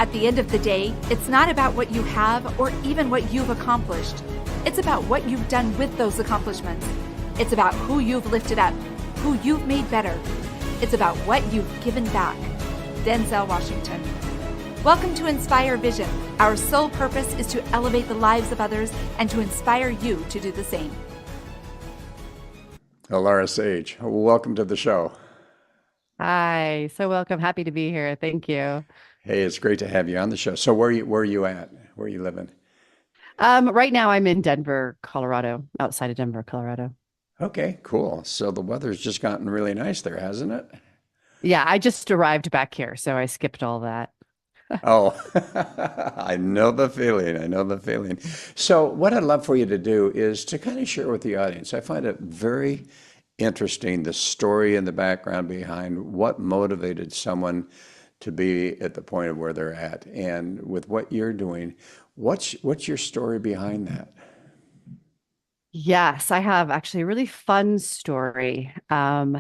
At the end of the day, it's not about what you have or even what you've accomplished. It's about what you've done with those accomplishments. It's about who you've lifted up, who you've made better. It's about what you've given back. Denzel Washington. Welcome to Inspire Vision. Our sole purpose is to elevate the lives of others and to inspire you to do the same. Alara Sage, welcome to the show. Hi, so welcome. Happy to be here. Thank you. Hey, it's great to have you on the show. So where are you at? Where are you living? Right now I'm in Denver, Colorado, outside of Denver, Colorado. Okay, cool. So the weather's just gotten really nice there, hasn't it? Yeah, I just arrived back here, so I skipped all that. Oh, I know the feeling. I know the feeling. So what I'd love for you to do is to kind of share with the audience. I find it very interesting, the story and the background behind what motivated someone to be at the point of where they're at. And with what you're doing, what's your story behind that? Yes, I have actually a really fun story.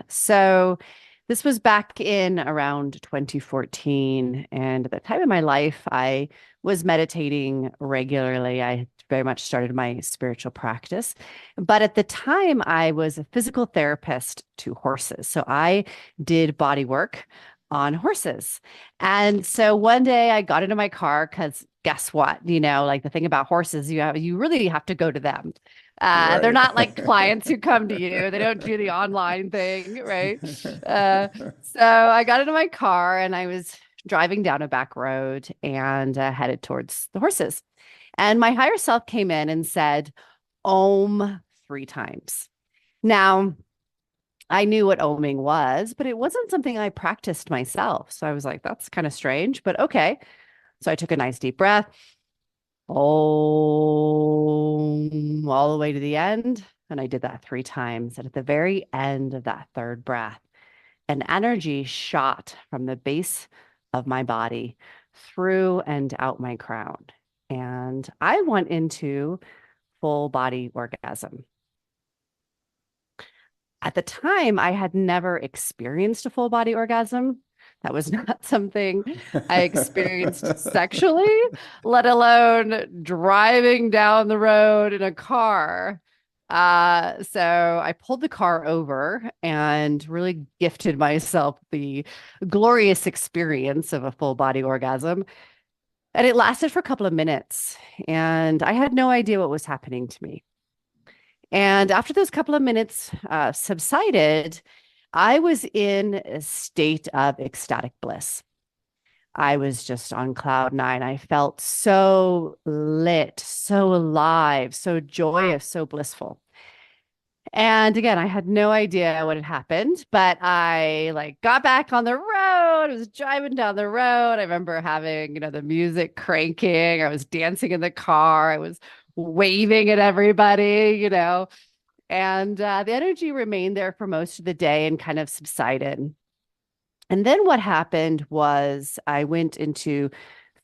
So this was back in around 2014, and at that time in my life, I was meditating regularly. I very much started my spiritual practice, but at the time, I was a physical therapist to horses. So I did body work on horses. And so one day I got into my car because guess what? Like the thing about horses, you really have to go to them. They're Right. not like clients who come to you. They don't do the online thing, right? So I got into my car and I was driving down a back road and headed towards the horses. And my higher self came in and said, Om 3 times. Now, I knew what oming was, but it wasn't something I practiced myself. So I was like, that's kind of strange, but okay. So I took a nice deep breath. Om, all the way to the end. And I did that 3 times. And at the very end of that third breath, an energy shot from the base of my body through and out my crown. And I went into full body orgasm. At the time, I had never experienced a full body orgasm. That was not something I experienced sexually, let alone driving down the road in a car. So I pulled the car over and really gifted myself the glorious experience of a full body orgasm. And it lasted for a couple of minutes, and I had no idea what was happening to me. And after those couple of minutes subsided, I was in a state of ecstatic bliss. I was just on cloud nine. I felt so lit, so alive, so joyous, so blissful. And again, I had no idea what had happened, but I got back on the road. I was driving down the road. I remember having, the music cranking. I was dancing in the car. I was waving at everybody. And the energy remained there for most of the day and kind of subsided. And then what happened was I went into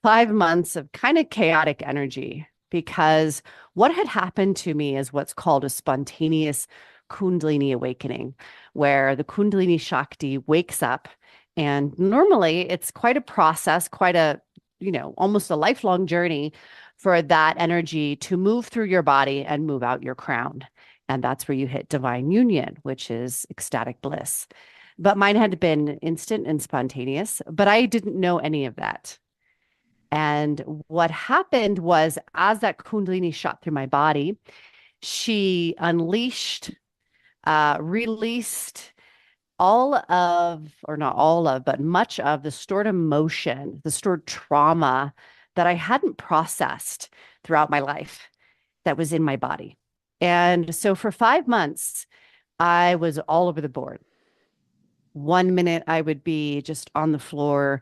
5 months of kind of chaotic energy because what had happened to me is what's called a spontaneous Kundalini awakening, where the Kundalini Shakti wakes up. And normally it's quite a process, quite a, almost a lifelong journey for that energy to move through your body and move out your crown. And that's where you hit divine union, which is ecstatic bliss. But mine had been instant and spontaneous, but I didn't know any of that. And what happened was, as that Kundalini shot through my body, she unleashed, released all of, or not all of, but much of the stored emotion, the stored trauma that I hadn't processed throughout my life that was in my body. And so for 5 months, I was all over the board. 1 minute I would be just on the floor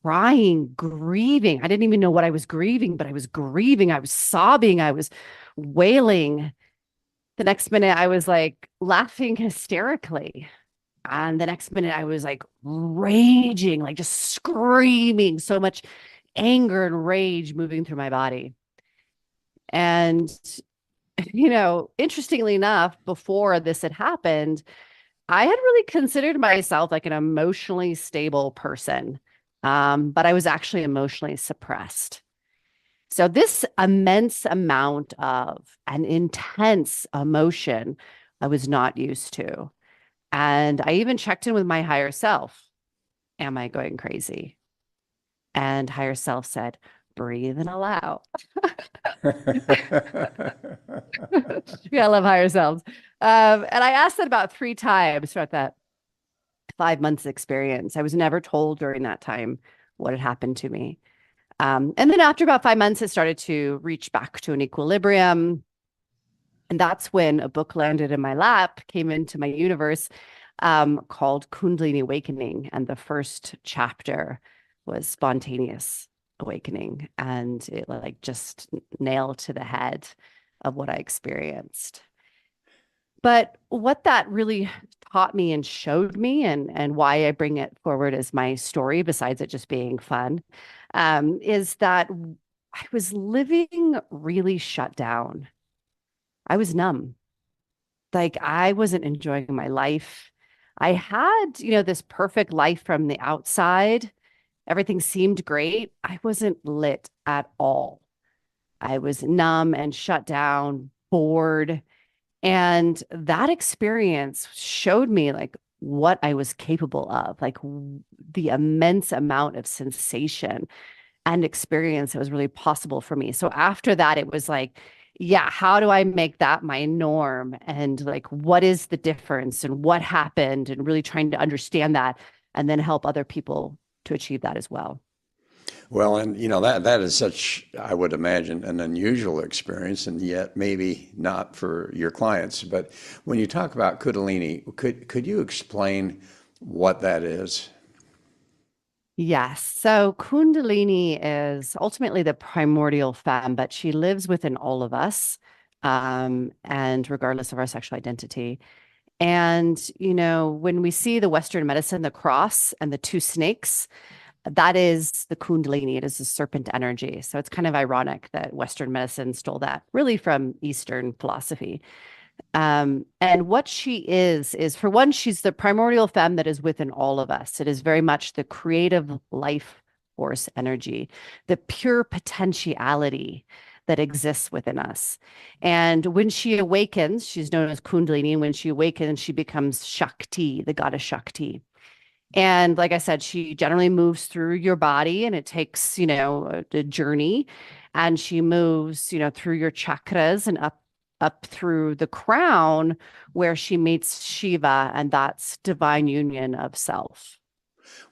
crying, grieving. I didn't even know what I was grieving, but I was grieving. I was sobbing. I was wailing. The next minute I was laughing hysterically. And the next minute I was raging, just screaming, so much anger and rage moving through my body. And, interestingly enough, before this had happened, I had really considered myself an emotionally stable person. but I was actually emotionally suppressed. So this immense amount of an intense emotion I was not used to. And I even checked in with my higher self. Am I going crazy? And higher self said, breathe and allow. Yeah, I love higher selves. And I asked that about 3 times throughout that 5 months experience. I was never told during that time what had happened to me. And then after about 5 months, it started to reach back to an equilibrium. And that's when a book landed in my lap, came into my universe, called Kundalini Awakening. And the first chapter was Spontaneous Awakening. And it like just nailed to the head of what I experienced. But what that really taught me and showed me, and why I bring it forward as my story, besides it just being fun, is that I was living really shut down. I was numb. Like I wasn't enjoying my life. I had, this perfect life from the outside. Everything seemed great. I wasn't lit at all. I was numb and shut down, bored. And that experience showed me like what I was capable of, like the immense amount of sensation and experience that was really possible for me. So after that, it was like, yeah, how do I make that my norm? And like, what is the difference and what happened? And really trying to understand that and then help other people to achieve that as well. Well, and that is such, I would imagine, an unusual experience, and yet maybe not for your clients. But when you talk about Kundalini, could you explain what that is? Yes. So Kundalini is ultimately the primordial femme, but she lives within all of us, and regardless of our sexual identity. And, when we see the Western medicine, the cross and the two snakes, that is the Kundalini. It is the serpent energy. So it's kind of ironic that Western medicine stole that really from Eastern philosophy. And what she is for one, she's the primordial femme that is within all of us. It is very much the creative life force energy, the pure potentiality that exists within us. And when she awakens, she's known as Kundalini. And when she awakens, she becomes Shakti, the goddess Shakti. And like I said, she generally moves through your body and it takes, a journey. And she moves, through your chakras and up through the crown where she meets Shiva, and that's divine union of self.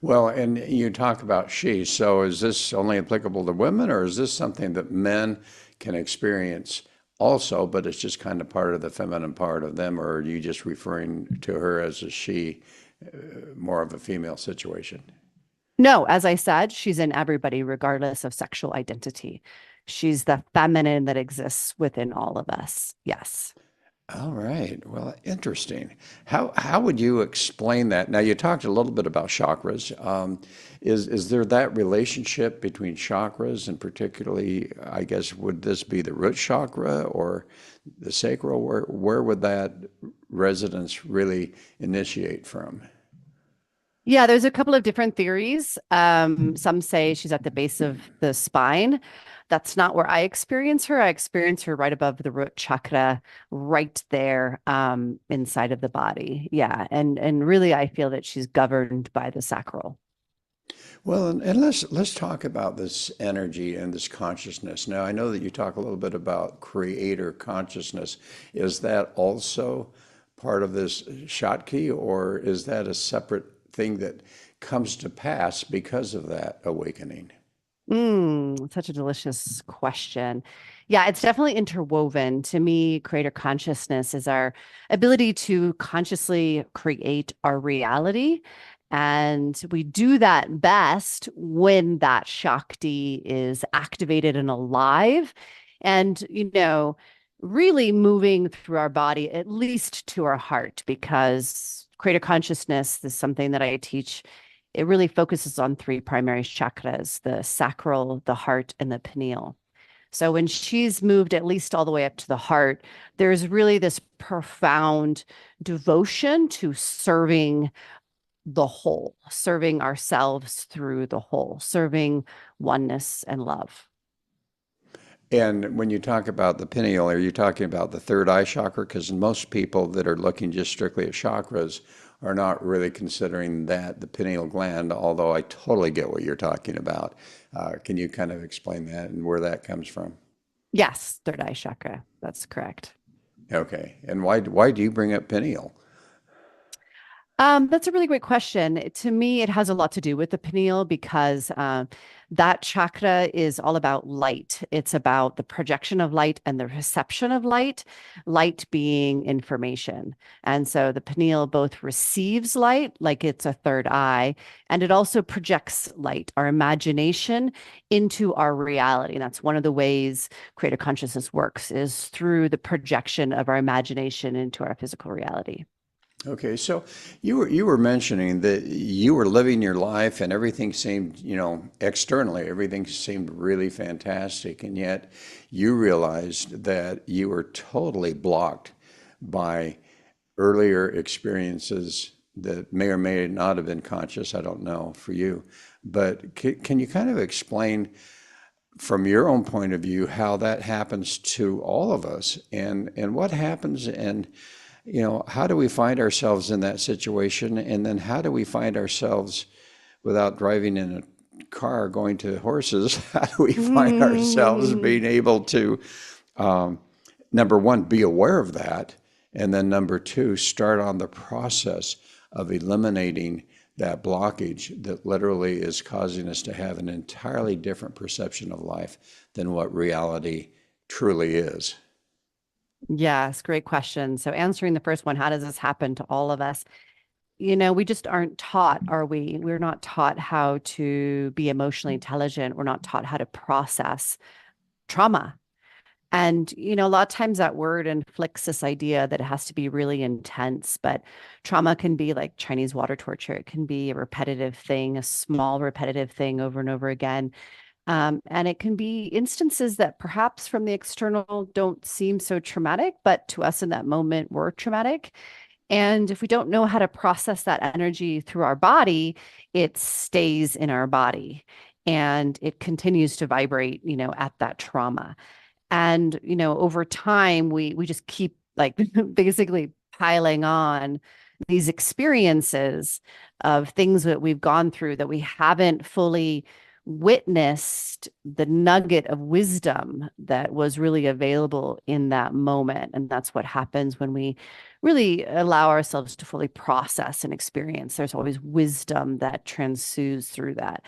Well, and you talk about she, so is this only applicable to women, or is this something that men can experience also, but it's just kind of part of the feminine part of them, or are you just referring to her as a she, more of a female situation? No, as I said, she's in everybody, regardless of sexual identity. She's the feminine that exists within all of us. Yes. All right. Well, interesting. How would you explain that? Now, you talked a little bit about chakras. Is there that relationship between chakras, and particularly, I guess, would this be the root chakra or the sacral? Where would that resonance really initiate from? Yeah, there's a couple of different theories. Some say she's at the base of the spine. That's not where I experience her. I experience her right above the root chakra, right there, inside of the body. Yeah, and really, I feel that she's governed by the sacral. Well, and let's talk about this energy and this consciousness. Now, I know that you talk a little bit about creator consciousness. Is that also part of this Shakti, or is that a separate thing that comes to pass because of that awakening? Such a delicious question. Yeah, it's definitely interwoven. To me, creator consciousness is our ability to consciously create our reality. And we do that best when that Shakti is activated and alive and, really moving through our body, at least to our heart, because creator consciousness is something that I teach. It really focuses on three primary chakras: the sacral, the heart, and the pineal. So when she's moved at least all the way up to the heart, there's really this profound devotion to serving the whole, serving ourselves through the whole, serving oneness and love. And when you talk about the pineal, are you talking about the third eye chakra? Because most people that are looking just strictly at chakras are not really considering that the pineal gland, although I totally get what you're talking about. Can you kind of explain that and where that comes from? Yes, third eye chakra. That's correct. Okay. And why do you bring up pineal? That's a really great question. To me, it has a lot to do with the pineal because that chakra is all about light. It's about the projection of light and the reception of light, light being information. And so the pineal both receives light, like it's a third eye, and it also projects light, our imagination, into our reality. And that's one of the ways creative consciousness works, is through the projection of our imagination into our physical reality. Okay, so you were mentioning that you were living your life and everything seemed, externally, everything seemed really fantastic, and yet you realized that you were totally blocked by earlier experiences that may or may not have been conscious. I don't know for you, but can you kind of explain from your own point of view how that happens to all of us and what happens and how do we find ourselves in that situation? And then how do we find ourselves without driving in a car going to horses? How do we find ourselves being able to, number one, be aware of that? And then number two, start on the process of eliminating that blockage that literally is causing us to have an entirely different perception of life than what reality truly is. Yes, great question. So answering the first one, how does this happen to all of us? We just aren't taught, are we? We're not taught how to be emotionally intelligent. We're not taught how to process trauma. And, a lot of times that word inflicts this idea that it has to be really intense, but trauma can be like Chinese water torture. It can be a repetitive thing, a small repetitive thing over and over again. And it can be instances that perhaps from the external don't seem so traumatic, but to us in that moment were traumatic. And if we don't know how to process that energy through our body, it stays in our body and it continues to vibrate, at that trauma. And, over time, we just keep like basically piling on these experiences of things that we've gone through that we haven't fully witnessed the nugget of wisdom that was really available in that moment. And that's what happens when we really allow ourselves to fully process and experience. There's always wisdom that transues through that.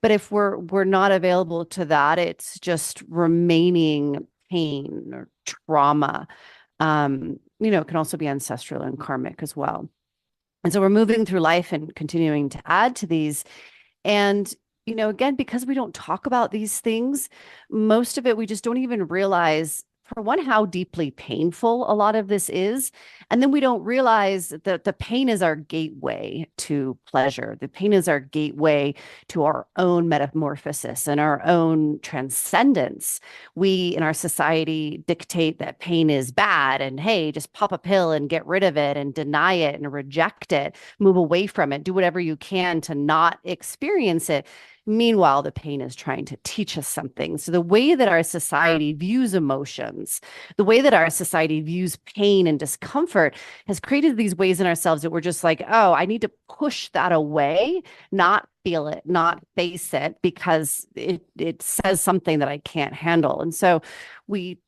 But if we're not available to that, it's just remaining pain or trauma. It can also be ancestral and karmic as well. And so we're moving through life and continuing to add to these. And, again, because we don't talk about these things, most of it we just don't even realize, for one, how deeply painful a lot of this is. And then we don't realize that the pain is our gateway to pleasure. The pain is our gateway to our own metamorphosis and our own transcendence. We in our society dictate that pain is bad and, hey, just pop a pill and get rid of it and deny it and reject it, move away from it, do whatever you can to not experience it. Meanwhile, the pain is trying to teach us something. So the way that our society views emotions, the way that our society views pain and discomfort has created these ways in ourselves that we're just like, oh, I need to push that away, not feel it, not face it, because it says something that I can't handle. And so we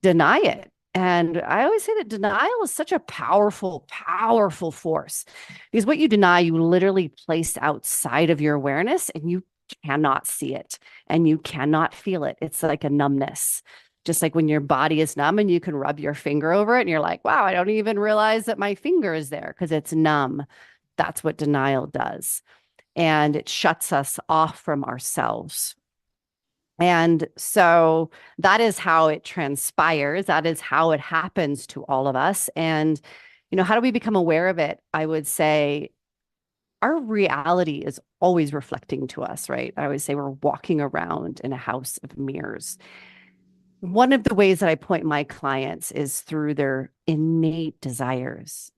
deny it. And I always say that denial is such a powerful, powerful force because what you deny, you literally place outside of your awareness and you cannot see it and you cannot feel it. It's like a numbness, just like when your body is numb and you can rub your finger over it and you're like, wow, I don't even realize that my finger is there because it's numb. That's what denial does. And it shuts us off from ourselves. And so that is how it transpires. That is how it happens to all of us. And, how do we become aware of it? I would say our reality is always reflecting to us, right? I always say we're walking around in a house of mirrors. One of the ways that I point my clients is through their innate desires.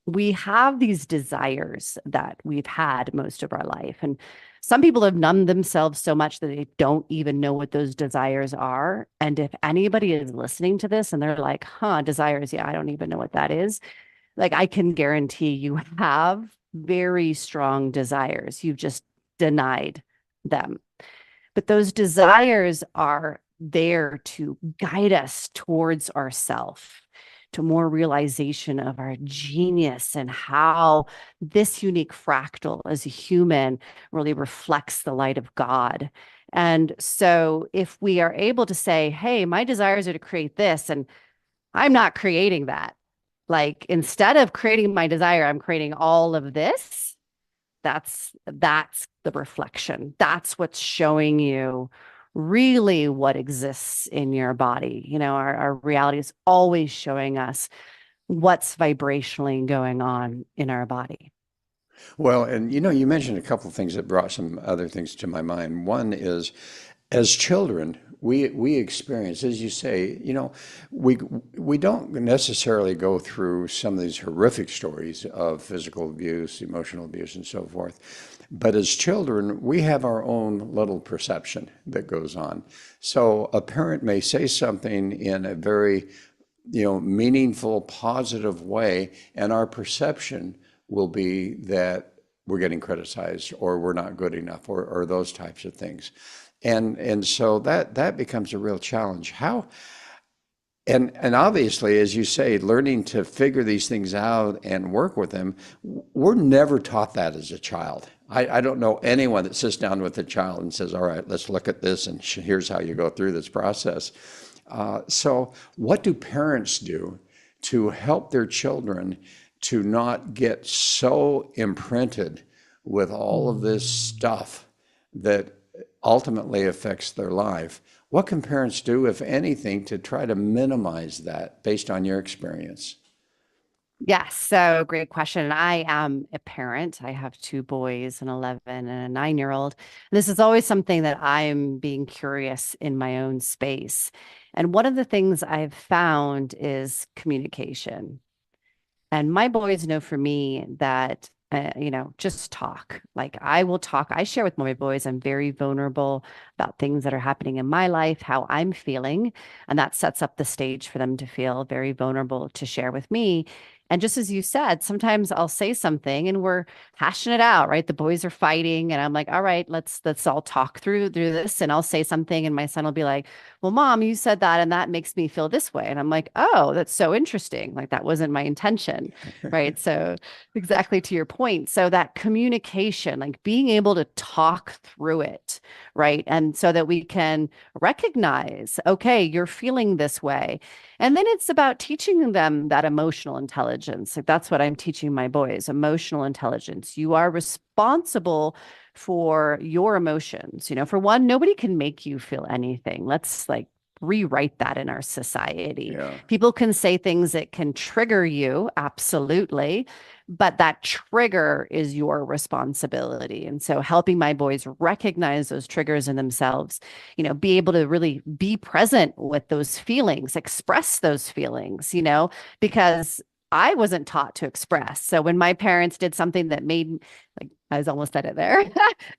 we have these desires that we've had most of our life. And some people have numbed themselves so much that they don't even know what those desires are. And if anybody is listening to this and they're like, huh, desires, yeah, I don't even know what that is. Like, I can guarantee you have very strong desires. You've just denied them. But those desires are there to guide us towards ourself, to more realization of our genius and how this unique fractal as a human really reflects the light of God. And so if we are able to say, hey, my desires are to create this, and I'm not creating that. Like, instead of creating my desire, I'm creating all of this. That's the reflection. That's what's showing you really what exists in your body. Our reality is always showing us what's vibrationally going on in our body. Well, and you mentioned a couple of things that brought some other things to my mind. One is, as children, we experience, as you say, we don't necessarily go through some of these horrific stories of physical abuse, emotional abuse, and so forth. But as children, we have our own little perception that goes on. So a parent may say something in a very, meaningful, positive way, and our perception will be that we're getting criticized or we're not good enough or those types of things. And so that becomes a real challenge. And obviously, as you say, learning to figure these things out and work with them, we're never taught that as a child. I don't know anyone that sits down with a child and says, all right, let's look at this and here's how you go through this process. So what do parents do to help their children to not get so imprinted with all of this stuff that ultimately affects their life? What can parents do, if anything, to try to minimize that based on your experience? Yes, so great question. I am a parent. I have two boys, an 11 and a 9-year-old. This is always something that I'm being curious in my own space. And one of the things I've found is communication. And my boys know for me that, just talk. Like, I will talk. I share with my boys. I'm very vulnerable about things that are happening in my life, how I'm feeling. And that sets up the stage for them to feel very vulnerable to share with me. And just as you said, sometimes I'll say something and we're hashing it out, right? The boys are fighting and I'm like, all right, let's all talk through this. And I'll say something and my son will be like, well, mom, you said that and that makes me feel this way. And I'm like, oh, that's so interesting. Like, that wasn't my intention. Right. So exactly to your point. So that communication, like being able to talk through it, right? And so that we can recognize, okay, you're feeling this way. And then it's about teaching them that emotional intelligence. Like, that's what I'm teaching my boys, emotional intelligence. You are responsible for your emotions. For one, nobody can make you feel anything. Let's like rewrite that in our society. Yeah. People can say things that can trigger you, absolutely, but that trigger is your responsibility. And so helping my boys recognize those triggers in themselves, be able to really be present with those feelings, express those feelings, because I wasn't taught to express. So when my parents did something that made, like, I was almost at it there,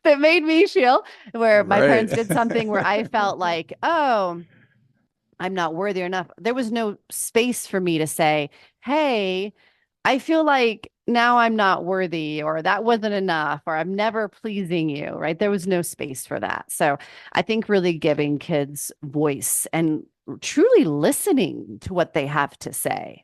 that made me feel, where my Right. parents did something where I felt like, oh, I'm not worthy enough. There was no space for me to say, hey, I feel like now I'm not worthy, or that wasn't enough, or I'm never pleasing you, right? There was no space for that. So I think really giving kids voice and truly listening to what they have to say.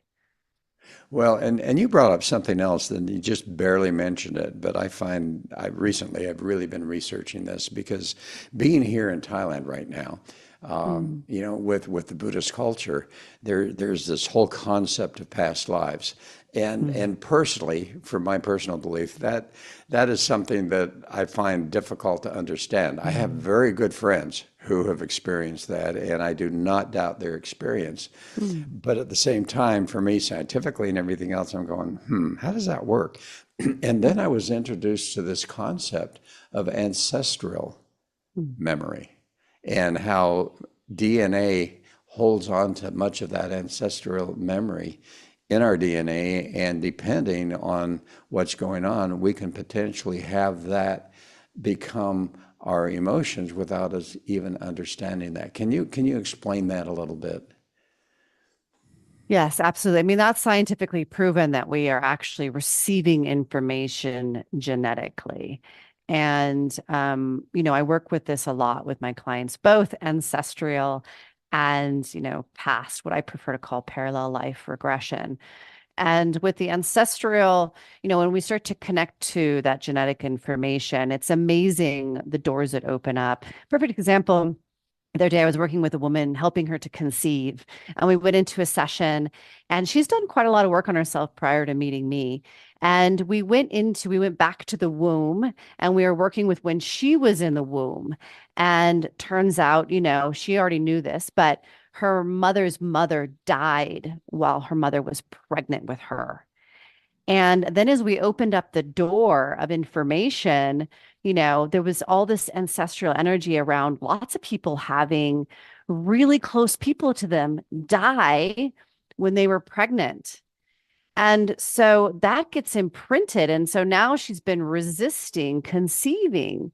Well, and you brought up something else, and you just barely mentioned it, but I find I've really been researching this because being here in Thailand right now, Mm, with the Buddhist culture, there's this whole concept of past lives. mm, And personally, from my personal belief, that is something that I find difficult to understand. I have very good friends who have experienced that, and I do not doubt their experience. mm. But at the same time, for me, scientifically and everything else, I'm going, how does that work? And then I was introduced to this concept of ancestral Mm. memory and how DNA holds on to much of that ancestral memory in our DNA, and depending on what's going on, we can potentially have that become our emotions without us even understanding that. Can you explain that a little bit? Yes, absolutely. I mean, that's scientifically proven that we are actually receiving information genetically. And, I work with this a lot with my clients, both ancestral and, past, what I prefer to call parallel life regression. And with the ancestral, when we start to connect to that genetic information, it's amazing the doors that open up. Perfect example. The other day, I was working with a woman, helping her to conceive, and we went into a session, and she's done quite a lot of work on herself prior to meeting me. And we went back to the womb, and we were working with when she was in the womb. And turns out, she already knew this, but her mother's mother died while her mother was pregnant with her. And then as we opened up the door of information, there was all this ancestral energy around lots of people having really close people to them die when they were pregnant. And so that gets imprinted. And so now she's been resisting conceiving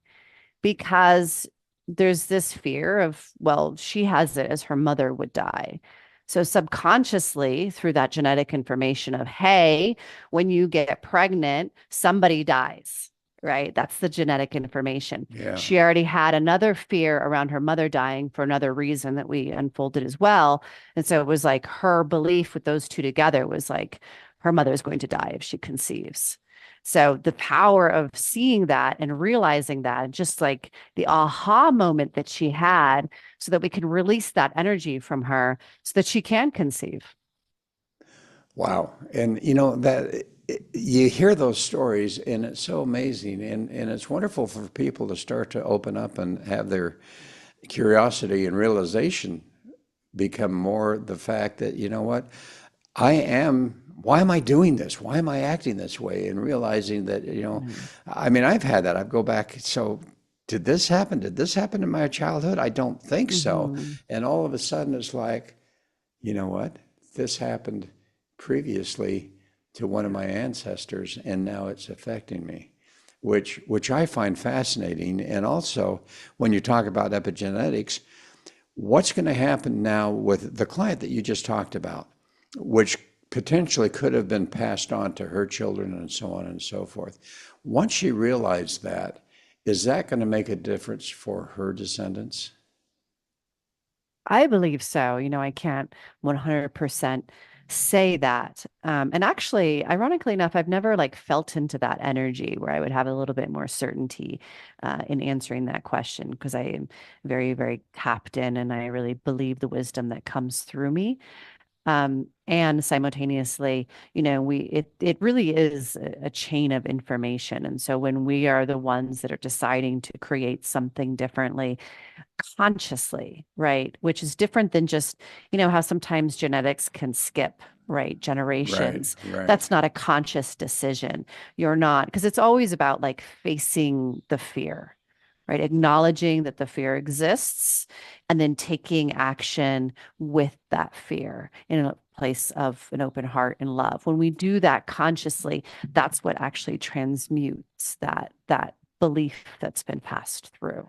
because there's this fear of, well, she has it as her mother would die. So subconsciously, through that genetic information of, hey, when you get pregnant, somebody dies, right? That's the genetic information. Yeah. She already had another fear around her mother dying for another reason that we unfolded as well. And so it was like her belief with those two together was like, her mother is going to die if she conceives. So the power of seeing that and realizing that, just like the aha moment that she had, so that we can release that energy from her so that she can conceive. Wow. And that you hear those stories and it's so amazing, and it's wonderful for people to start to open up and have their curiosity and realization become more the fact that, what, why am I doing this? Why am I acting this way? And realizing that, I mean, I've had that. I go back, so did this happen? Did this happen in my childhood? I don't think so. Mm-hmm. And all of a sudden it's like, you know what? This happened previously to one of my ancestors, and now it's affecting me, which I find fascinating. And also, when you talk about epigenetics, what's going to happen now with the client that you just talked about, which potentially could have been passed on to her children and so on and so forth. Once she realized that, is that going to make a difference for her descendants? I believe so. I can't 100% say that. And actually, ironically enough, I've never like felt into that energy where I would have a little bit more certainty in answering that question, because I am very, very tapped in and I really believe the wisdom that comes through me. And simultaneously, it really is a chain of information. And so when we are the ones that are deciding to create something differently, consciously, right? Which is different than just, how sometimes genetics can skip, right? Right, Generations. right. That's not a conscious decision. You're not, because it's always about like facing the fear, right? Acknowledging that the fear exists and then taking action with that fear in a place of an open heart and love. When we do that consciously, that's what actually transmutes that belief that's been passed through.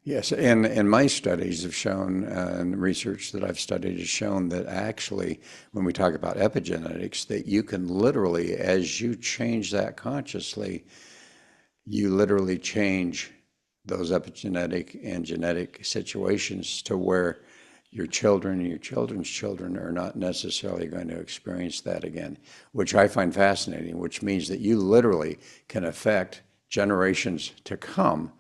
Yes, and my studies have shown, and research that I've studied has shown that actually, when we talk about epigenetics, that you can literally, as you change that consciously, you literally change those epigenetic and genetic situations to where your children and your children's children are not necessarily going to experience that again, which I find fascinating, which means that you literally can affect generations to come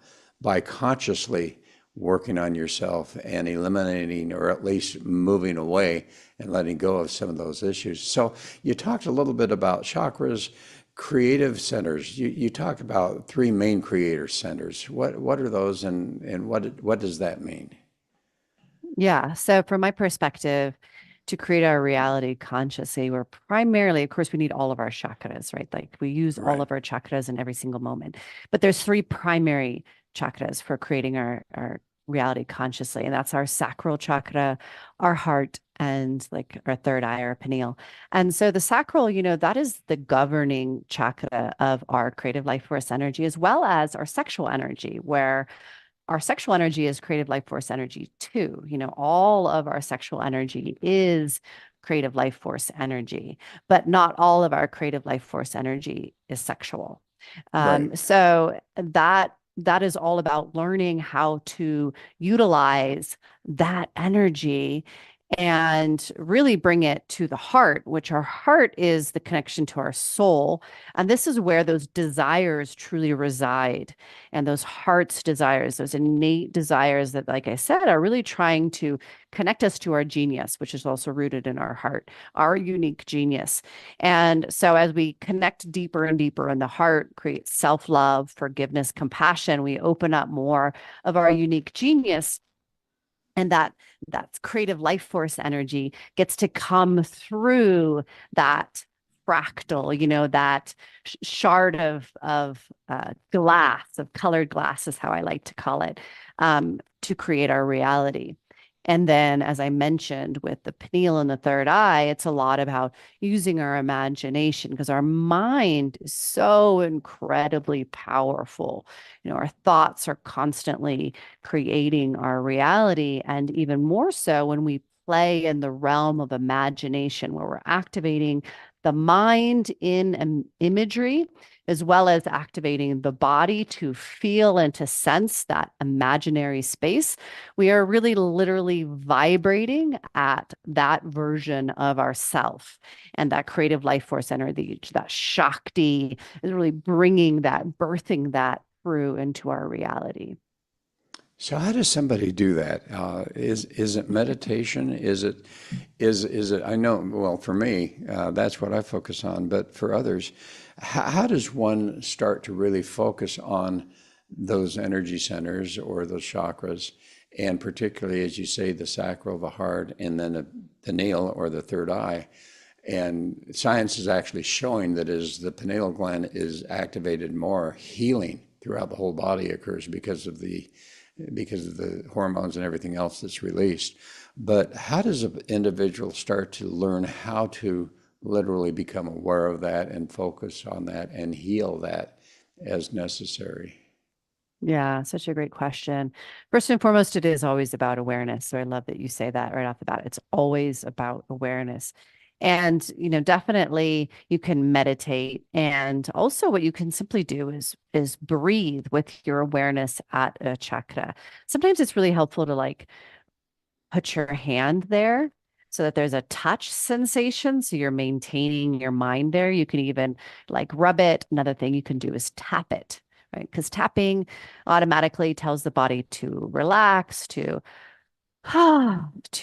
by consciously working on yourself and eliminating, or at least moving away and letting go of some of those issues. So you talked a little bit about chakras, creative centers. You talk about three main creator centers. What are those, and what does that mean? Yeah. So from my perspective, to create our reality consciously, we're primarily, of course, we need all of our chakras, right? Like we use all Right. of our chakras in every single moment. But there's three primary chakras for creating our reality consciously. And that's our sacral chakra, our heart, and like our third eye, our pineal. And so the sacral, that is the governing chakra of our creative life force energy, as well as our sexual energy, where our sexual energy is creative life force energy too. All of our sexual energy is creative life force energy, but not all of our creative life force energy is sexual. Right. So that is all about learning how to utilize that energy and really bring it to the heart, which our heart is the connection to our soul. And this is where those desires truly reside. And those heart's desires, those innate desires that, like I said, are really trying to connect us to our genius, which is also rooted in our heart, our unique genius. And so as we connect deeper and deeper in the heart, create self-love, forgiveness, compassion, we open up more of our unique genius. And that's creative life force energy gets to come through that fractal, that shard of glass, of colored glass is how I like to call it, to create our reality. And then, as I mentioned, with the pineal and the third eye, it's a lot about using our imagination because our mind is so incredibly powerful. Our thoughts are constantly creating our reality. And even more so when we play in the realm of imagination, where we're activating the mind in imagery, as well as activating the body to feel and to sense that imaginary space. We are really literally vibrating at that version of ourself, and that creative life force energy, that Shakti is really bringing that, birthing that through into our reality. So how does somebody do that? Is it meditation? Is it? I know. Well, for me, that's what I focus on. But for others, how does one start to really focus on those energy centers or those chakras, and particularly, as you say, the sacral, the heart, and then the nail or the third eye? And science is actually showing that as the pineal gland is activated more, healing throughout the whole body occurs because of the hormones and everything else that's released. But how does an individual start to learn how to literally become aware of that and focus on that and heal that as necessary? Yeah, such a great question. First and foremost, it is always about awareness. So I love that you say that right off the bat. It's always about awareness. And, definitely you can meditate. And also what you can simply do is breathe with your awareness at a chakra. Sometimes it's really helpful to like put your hand there so that there's a touch sensation. So you're maintaining your mind there. You can even like rub it. Another thing you can do is tap it, right? Because tapping automatically tells the body to relax, to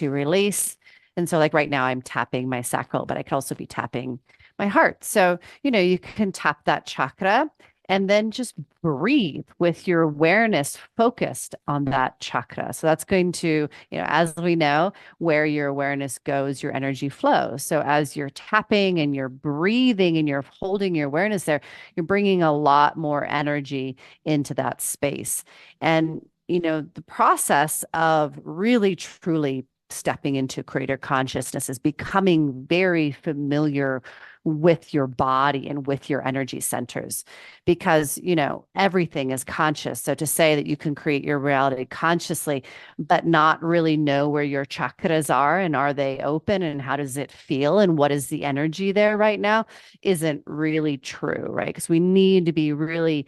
release. And so, like right now, I'm tapping my sacral, but I could also be tapping my heart. So, you can tap that chakra and then just breathe with your awareness focused on that chakra. So, that's going to, as we know, where your awareness goes, your energy flows. So, as you're tapping and you're breathing and you're holding your awareness there, you're bringing a lot more energy into that space. And the process of really truly stepping into greater consciousness is becoming very familiar with your body and with your energy centers because everything is conscious. So to say that you can create your reality consciously but not really know where your chakras are and are they open and how does it feel and what is the energy there right now isn't really true, right? Because we need to be really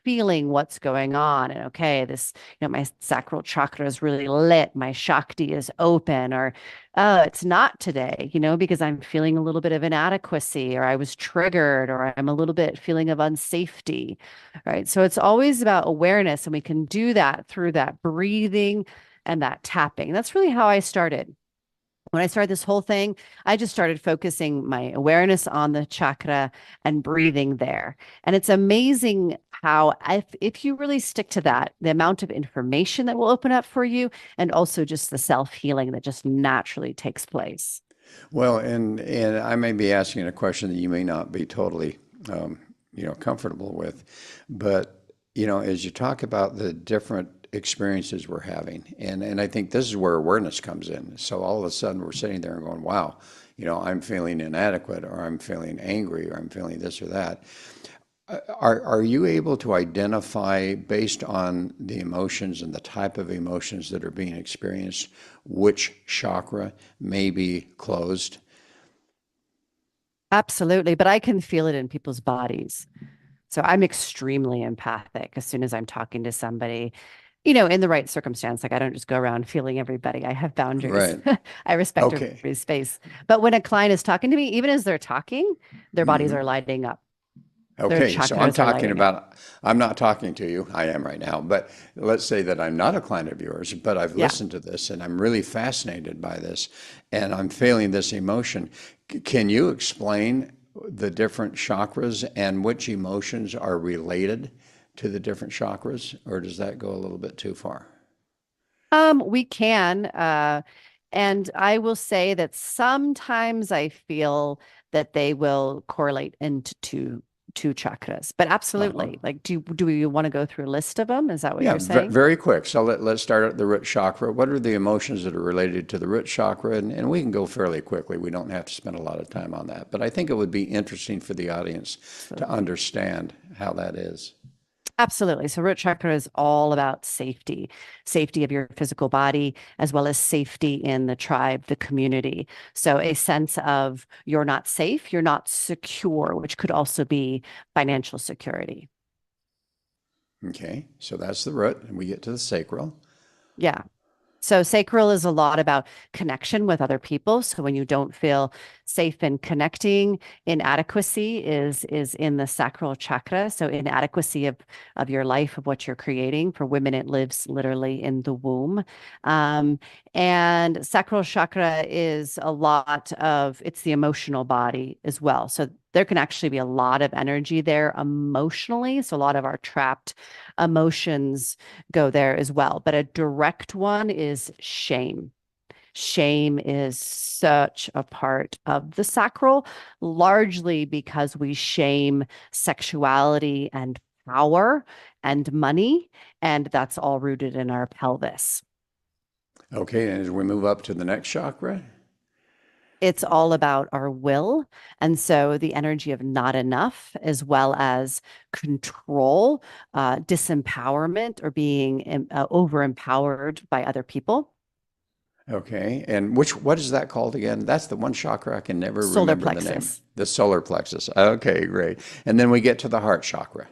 feeling what's going on. And okay, this, my sacral chakra is really lit, my Shakti is open, or it's not today, because I'm feeling a little bit of inadequacy, or I was triggered, or I'm a little bit feeling of unsafety, right? So it's always about awareness, and we can do that through that breathing and that tapping. That's really how I started. When I started this whole thing, I just started focusing my awareness on the chakra and breathing there. And it's amazing how if you really stick to that, the amount of information that will open up for you and also just the self-healing that just naturally takes place. Well, and I may be asking a question that you may not be totally, comfortable with, but as you talk about the different experiences we're having. And I think this is where awareness comes in. So all of a sudden we're sitting there and going, wow, I'm feeling inadequate, or I'm feeling angry, or I'm feeling this or that. Are you able to identify, based on the emotions and the type of emotions that are being experienced, which chakra may be closed? Absolutely. But I can feel it in people's bodies. So I'm extremely empathic as soon as I'm talking to somebody, in the right circumstance. Like I don't just go around feeling everybody. I have boundaries. Right. I respect Okay. everybody's space. But when a client is talking to me, even as they're talking, their bodies Hmm. are lighting up. Their Okay, so chakras are lighting up. I'm not talking to you, I am right now, but let's say that I'm not a client of yours, but I've Yeah. listened to this and I'm really fascinated by this and I'm feeling this emotion. Can you explain the different chakras and which emotions are related to the different chakras, or does that go a little bit too far? We can. And I will say that sometimes I feel that they will correlate into two chakras. But Uh-huh. absolutely. Like, do we want to go through a list of them? Is that what Yeah, you're saying? very quick. So let's start at the root chakra. What are the emotions that are related to the root chakra? And we can go fairly quickly. We don't have to spend a lot of time on that. But I think it would be interesting for the audience to Absolutely. understand how that is. Absolutely. So root chakra is all about safety, safety of your physical body, as well as safety in the tribe, the community. So a sense of you're not safe, you're not secure, which could also be financial security. Okay, so that's the root, and we get to the sacral. Yeah. So sacral is a lot about connection with other people. So when you don't feel safe in connecting, inadequacy is in the sacral chakra. So inadequacy of your life, of what you're creating. For women, it lives literally in the womb. Um, and sacral chakra is a lot of it's the emotional body as well. So there can actually be a lot of energy there emotionally. So a lot of our trapped emotions go there as well. But a direct one is shame. Shame is such a part of the sacral, largely because we shame sexuality and power and money. And that's all rooted in our pelvis. Okay, and as we move up to the next chakra, It's all about our will. And so the energy of not enough, as well as control, disempowerment, or being over empowered by other people. okay, and what is that called again? That's the one chakra I can never Solar remember the name. plexus. The solar plexus. Okay, great. And then we get to the heart chakra.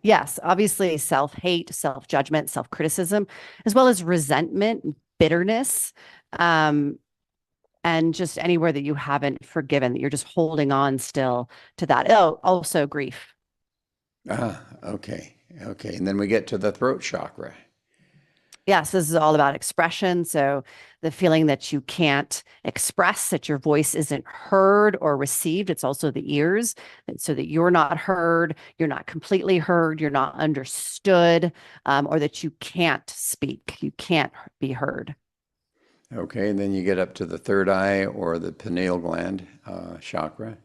Yes, obviously self-hate, self-judgment, self-criticism, as well as resentment, bitterness, um, and just anywhere that you haven't forgiven, that you're just holding on still to that. Oh, also grief. Ah, okay, okay. And then we get to the throat chakra. Yes, this is all about expression. So the feeling that you can't express, that your voice isn't heard or received. It's also the ears, so that you're not heard, you're not completely heard, you're not understood, or that you can't speak, you can't be heard. Okay, and then you get up to the third eye or the pineal gland chakra.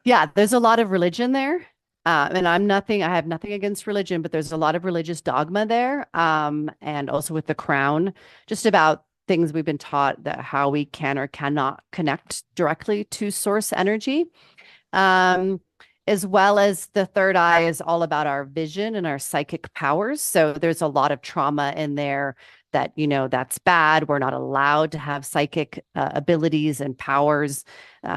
Yeah, there's a lot of religion there. And I have nothing against religion, but there's a lot of religious dogma there. And also with the crown, just about things we've been taught that how we can or cannot connect directly to source energy. Um, as well as the third eye is all about our vision and our psychic powers. So there's a lot of trauma in there that, that's bad. We're not allowed to have psychic abilities and powers.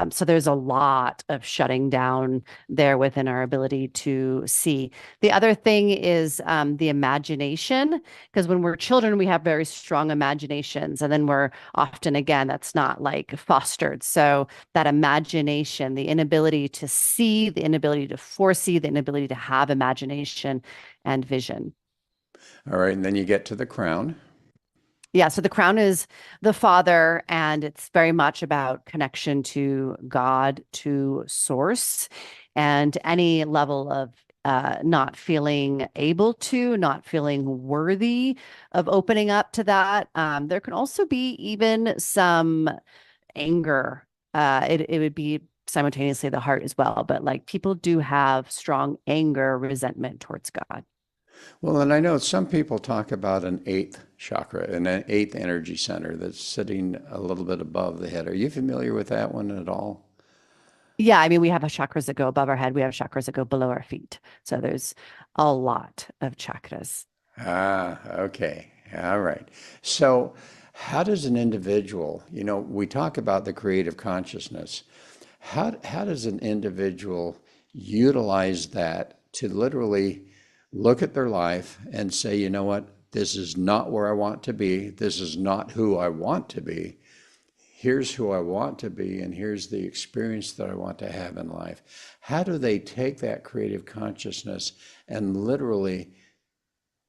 So there's a lot of shutting down there within our ability to see. The other thing is the imagination, because when we're children, we have very strong imaginations, and then we're often, again, that's not like fostered. So that imagination, the inability to see, the inability to foresee, the inability to have imagination and vision. All right, and then you get to the crown. Yeah, so the crown is the father, and it's very much about connection to God, to source, and any level of not feeling able to, not feeling worthy of opening up to that. There can also be even some anger. It would be simultaneously the heart as well, but like people do have strong anger, resentment towards God. Well, and I know some people talk about an eighth chakra, an eighth energy center that's sitting a little bit above the head. Are you familiar with that one at all? Yeah, I mean, we have chakras that go above our head. We have chakras that go below our feet. So there's a lot of chakras. Ah, okay. All right. So, how does an individual, we talk about the creative consciousness. How does an individual utilize that to literally look at their life and say, you know what, this is not where I want to be. This is not who I want to be. Here's who I want to be, and here's the experience that I want to have in life. How do they take that creative consciousness and literally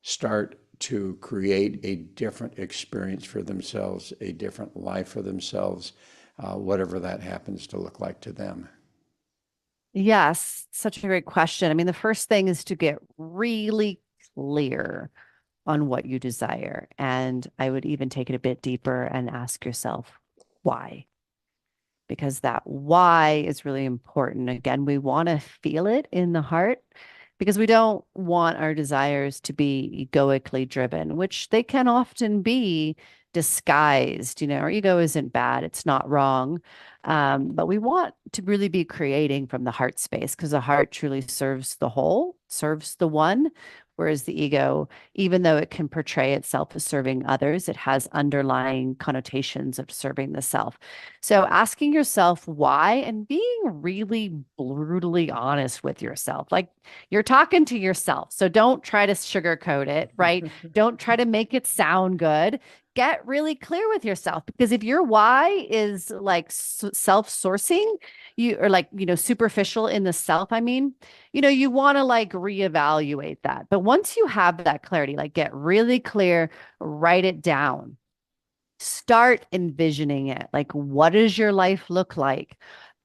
start to create a different experience for themselves, a different life for themselves, whatever that happens to look like to them? Yes, such a great question. I mean, the first thing is to get really clear on what you desire. And I would even take it a bit deeper and ask yourself, why? Because that why is really important. Again, we want to feel it in the heart because we don't want our desires to be egoically driven, which they can often be disguised. Our ego isn't bad, it's not wrong. But we want to really be creating from the heart space because the heart truly serves the whole, serves the one. Whereas the ego, even though it can portray itself as serving others, it has underlying connotations of serving the self. So asking yourself why and being really brutally honest with yourself. Like you're talking to yourself. So don't try to sugarcoat it, right? Don't try to make it sound good. Get really clear with yourself because if your why is like self-sourcing, you or like, superficial in the self, I mean, you want to like reevaluate that. But once you have that clarity, like get really clear, write it down. Start envisioning it. Like, what does your life look like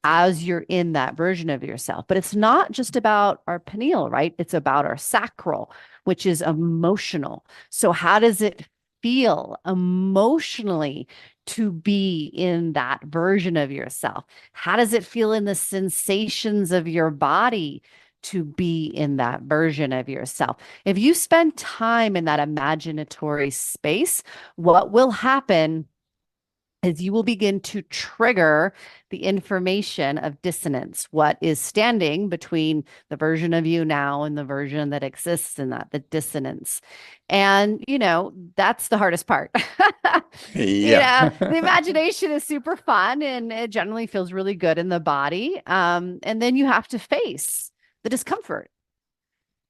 as you're in that version of yourself? But it's not just about our pineal, right? It's about our sacral, which is emotional. So, how does it feel emotionally to be in that version of yourself? How does it feel in the sensations of your body? To be in that version of yourself. If you spend time in that imaginatory space, what will happen is you will begin to trigger the information of dissonance, what is standing between the version of you now and the version that exists in that, the dissonance. And, that's the hardest part. Yeah. The imagination is super fun and it generally feels really good in the body. And then you have to face the discomfort.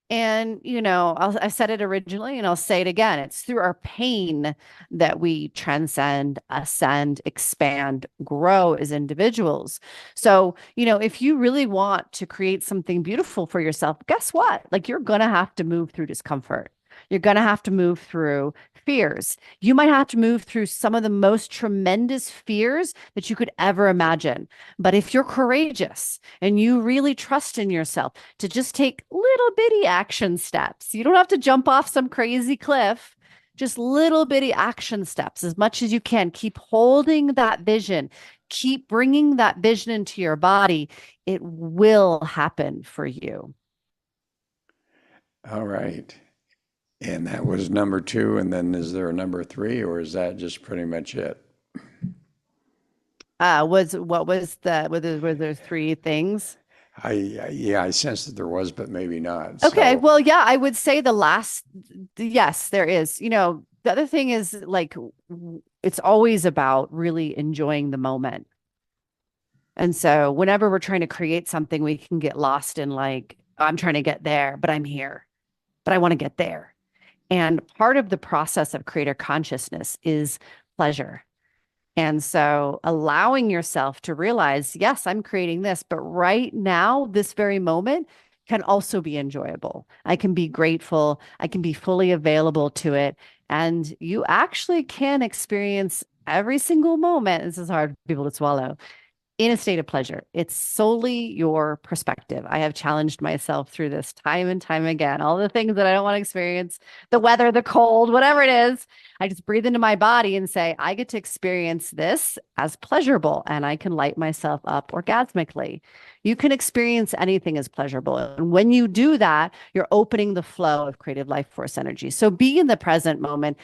And, I said it originally and I'll say it again. It's through our pain that we transcend, ascend, expand, grow as individuals. So, if you really want to create something beautiful for yourself, guess what? Like you're going to have to move through discomfort. You're going to have to move through fears. You might have to move through some of the most tremendous fears that you could ever imagine. But if you're courageous and you really trust in yourself to just take little bitty action steps, you don't have to jump off some crazy cliff. Just little bitty action steps as much as you can. Keep holding that vision. Keep bringing that vision into your body. It will happen for you. All right. And that was number two. And then is there a number three, or is that just pretty much it? Were there three things? Yeah, I sensed that there was, but maybe not. Okay, So, well, yeah, I would say yes, there is. The other thing is like it's always about really enjoying the moment. And so whenever we're trying to create something, we can get lost in like, I'm trying to get there, but I'm here, but I want to get there. And part of the process of creator consciousness is pleasure. And so allowing yourself to realize, yes, I'm creating this, but right now, this very moment can also be enjoyable. I can be grateful. I can be fully available to it. And you actually can experience every single moment. This is hard for people to swallow. in a state of pleasure. It's solely your perspective. I have challenged myself through this time and time again. All the things that I don't want to experience, the weather, the cold, whatever it is, I just breathe into my body and say, I get to experience this as pleasurable, and I can light myself up orgasmically. You can experience anything as pleasurable. And when you do that, you're opening the flow of creative life force energy. So be in the present moment,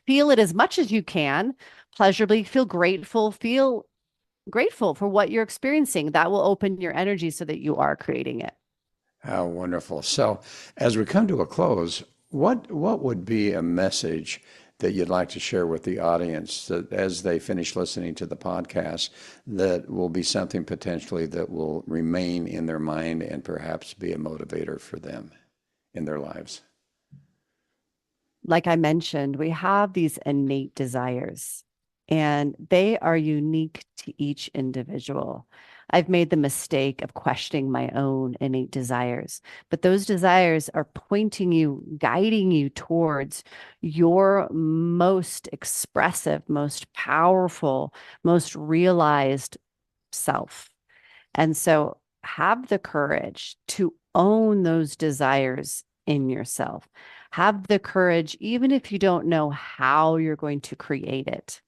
feel it as much as you can, pleasurably, feel grateful for what you're experiencing. That will open your energy so that you are creating it. How wonderful. So as we come to a close, what would be a message that you'd like to share with the audience that as they finish listening to the podcast, that will be something potentially that will remain in their mind and perhaps be a motivator for them in their lives? Like I mentioned, we have these innate desires, and they are unique to each individual. I've made the mistake of questioning my own innate desires, but those desires are pointing you, guiding you towards your most expressive, most powerful, most realized self. And so have the courage to own those desires in yourself. Have the courage, even if you don't know how you're going to create it.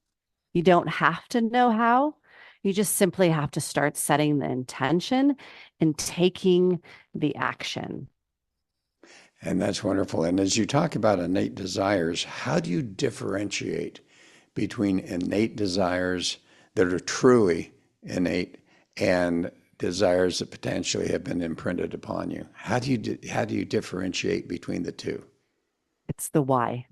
You don't have to know how. You just simply have to start setting the intention and taking the action. And that's wonderful. And as you talk about innate desires, how do you differentiate between innate desires that are truly innate and desires that potentially have been imprinted upon you? How do you differentiate between the two? It's the why.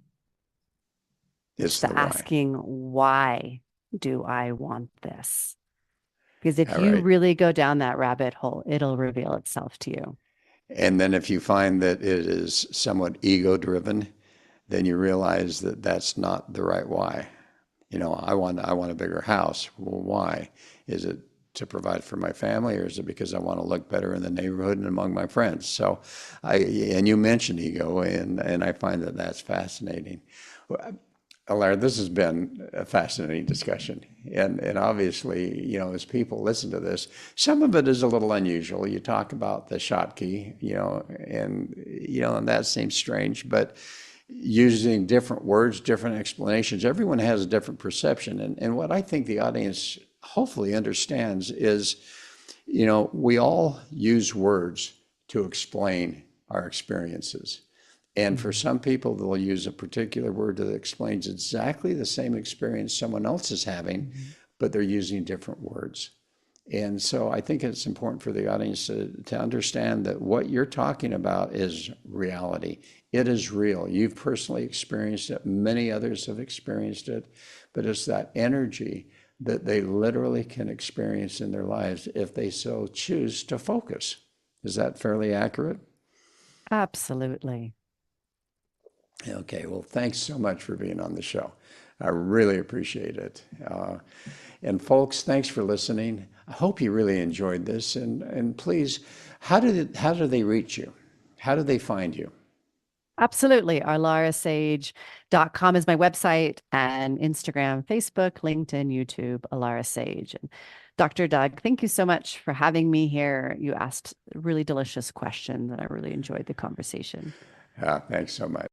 It's The the why. asking, why do I want this? Because if All you right. really go down that rabbit hole, it'll reveal itself to you. And then if you find that it is somewhat ego driven, then you realize that that's not the right why. You know, I want a bigger house. Well, why? Is it to provide for my family, or is it because I want to look better in the neighborhood and among my friends? So, and you mentioned ego, and I find that that's fascinating. Alara, this has been a fascinating discussion. And obviously, you know, as people listen to this, some of it is a little unusual. You talk about the Schottky, and that seems strange, but using different words, different explanations, everyone has a different perception. And what I think the audience hopefully understands is, you know, we all use words to explain our experiences. And for some people, they'll use a particular word that explains exactly the same experience someone else is having, but they're using different words. And so I think it's important for the audience to understand that what you're talking about is reality. It is real. You've personally experienced it. Many others have experienced it. But it's that energy that they literally can experience in their lives if they so choose to focus. Is that fairly accurate? Absolutely. Okay, well, thanks so much for being on the show. I really appreciate it. And folks, thanks for listening. I hope you really enjoyed this. And please, how do they reach you? How do they find you? Absolutely. AlaraSage.com is my website, and Instagram, Facebook, LinkedIn, YouTube, Alara Sage. And Dr. Doug, thank you so much for having me here. You asked really delicious questions, and I really enjoyed the conversation. Thanks so much.